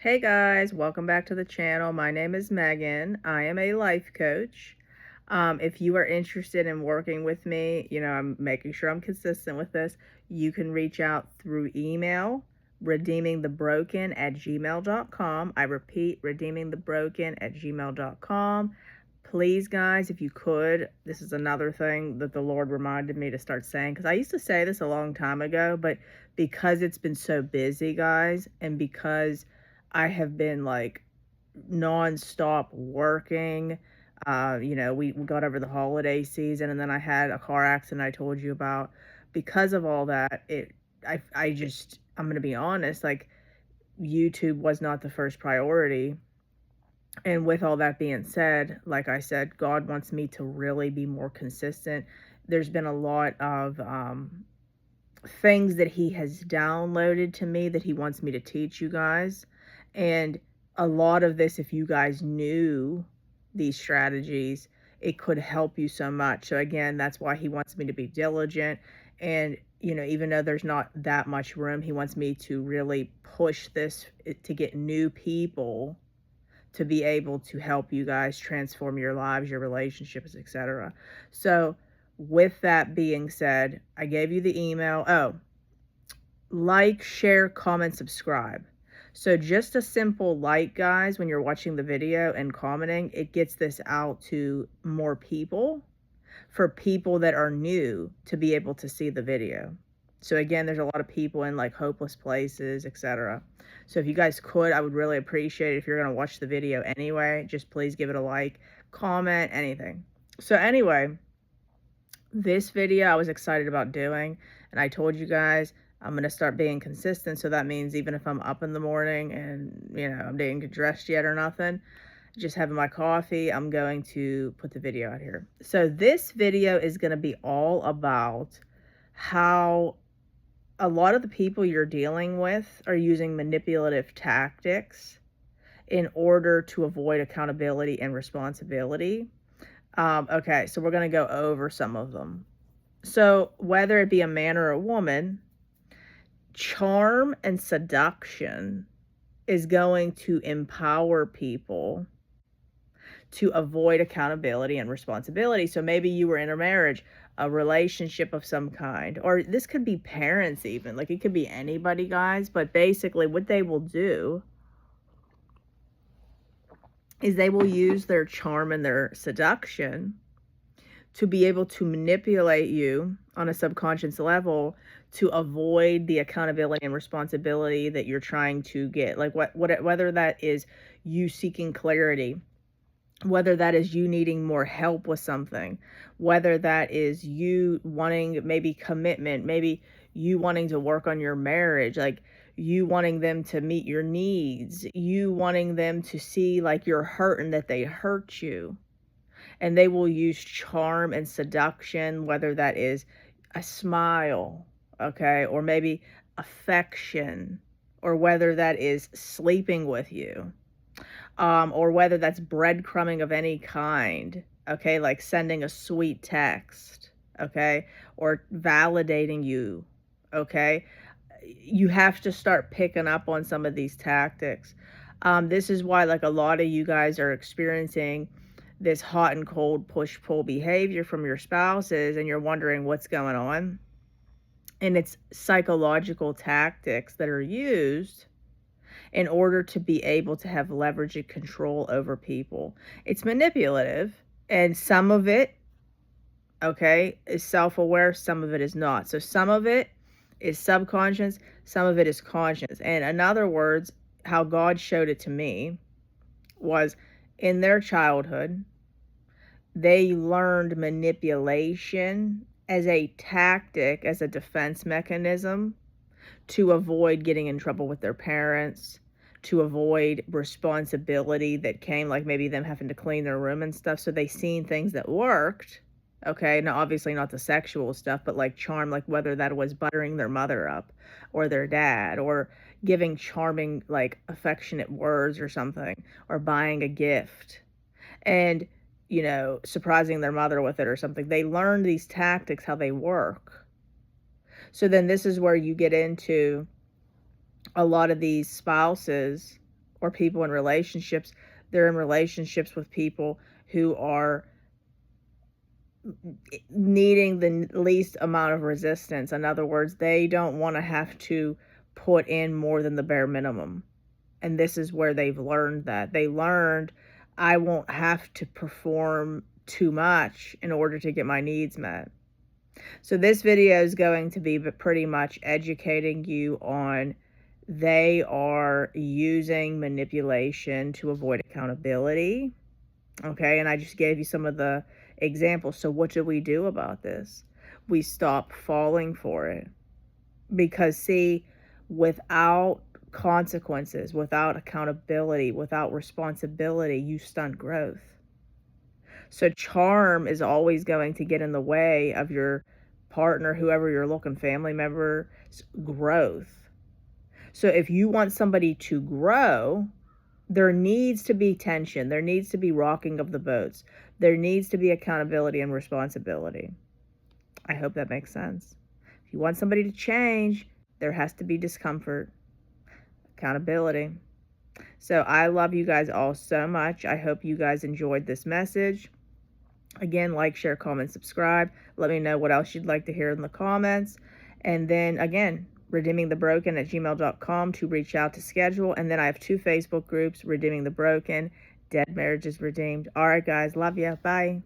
Hey guys, welcome back to the channel. My name is Megan. I am a life coach. If you are interested in working with me, I'm making sure I'm consistent with this. You can reach out through email, redeemingthebroken@gmail.com. I repeat, redeemingthebroken@gmail.com. Please, guys, if you could, this is another thing that the Lord reminded me to start saying, because I used to say this a long time ago, but because it's been so busy, guys, and because I have been like nonstop working. We got over the holiday season, and then I had a car accident I told you about. Because of all that, I'm gonna be honest, like YouTube was not the first priority. And with all that being said, like I said, God wants me to really be more consistent. There's been a lot of things that He has downloaded to me that He wants me to teach you guys. And a lot of this, if you guys knew these strategies, it could help you so much. So, again, that's why He wants me to be diligent. And, even though there's not that much room, He wants me to really push this to get new people to be able to help you guys transform your lives, your relationships, etc. So, with that being said, I gave you the email. Oh, like, share, comment, subscribe. So just a simple like, guys, when you're watching the video and commenting, it gets this out to more people, for people that are new to be able to see the video. So again, there's a lot of people in like hopeless places, etc. So if you guys could, I would really appreciate it. If you're going to watch the video anyway, just please give it a like, comment, anything. So anyway, this video I was excited about doing, and I told you guys I'm going to start being consistent. So that means even if I'm up in the morning and, I didn't get dressed yet or nothing, just having my coffee, I'm going to put the video out here. So this video is going to be all about how a lot of the people you're dealing with are using manipulative tactics in order to avoid accountability and responsibility. Okay, so we're going to go over some of them. So whether it be a man or a woman, charm and seduction is going to empower people to avoid accountability and responsibility. So maybe you were in a marriage, a relationship of some kind, or this could be parents even. Like, it could be anybody, guys. But basically what they will do is they will use their charm and their seduction to be able to manipulate you on a subconscious level to avoid the accountability and responsibility that you're trying to get. Like, whether that is you seeking clarity, whether that is you needing more help with something, whether that is you wanting maybe commitment, maybe you wanting to work on your marriage, like you wanting them to meet your needs, you wanting them to see like you're hurting, that they hurt you. And they will use charm and seduction, whether that is a smile, okay, or maybe affection, or whether that is sleeping with you, or whether that's breadcrumbing of any kind, okay, like sending a sweet text, okay, or validating you, okay. You have to start picking up on some of these tactics. This is why, like, a lot of you guys are experiencing this hot and cold push-pull behavior from your spouses, and you're wondering what's going on. And it's psychological tactics that are used in order to be able to have leverage and control over people. It's manipulative, and some of it, okay, is self-aware, some of it is not. So some of it is subconscious, some of it is conscious. And in other words, how God showed it to me was in their childhood, they learned manipulation as a tactic, as a defense mechanism to avoid getting in trouble with their parents, to avoid responsibility that came, like maybe them having to clean their room and stuff. So they seen things that worked. Okay, now obviously not the sexual stuff, but like charm, like whether that was buttering their mother up or their dad, or giving charming, like affectionate words or something, or buying a gift and, surprising their mother with it or something. They learned these tactics, how they work. So then this is where you get into a lot of these spouses or people in relationships, they're in relationships with people who are needing the least amount of resistance. In other words, they don't want to have to put in more than the bare minimum. And this is where they've learned that. They learned I won't have to perform too much in order to get my needs met. So this video is going to be pretty much educating you on they are using manipulation to avoid accountability. Okay, and I just gave you some of the examples. So what do we do about this? We stop falling for it. Because see, without consequences, without accountability, without responsibility, you stunt growth. So charm is always going to get in the way of your partner, whoever you're looking, family member's growth. So if you want somebody to grow, there needs to be tension. There needs to be rocking of the boats. There needs to be accountability and responsibility. I hope that makes sense. If you want somebody to change, there has to be discomfort, accountability. So I love you guys all so much. I hope you guys enjoyed this message. Again, like, share, comment, subscribe. Let me know what else you'd like to hear in the comments. And then again, redeemingthebroken@gmail.com to reach out to schedule. And then I have 2 Facebook groups, Redeeming the Broken, Dead Marriages Redeemed. All right, guys. Love ya. Bye.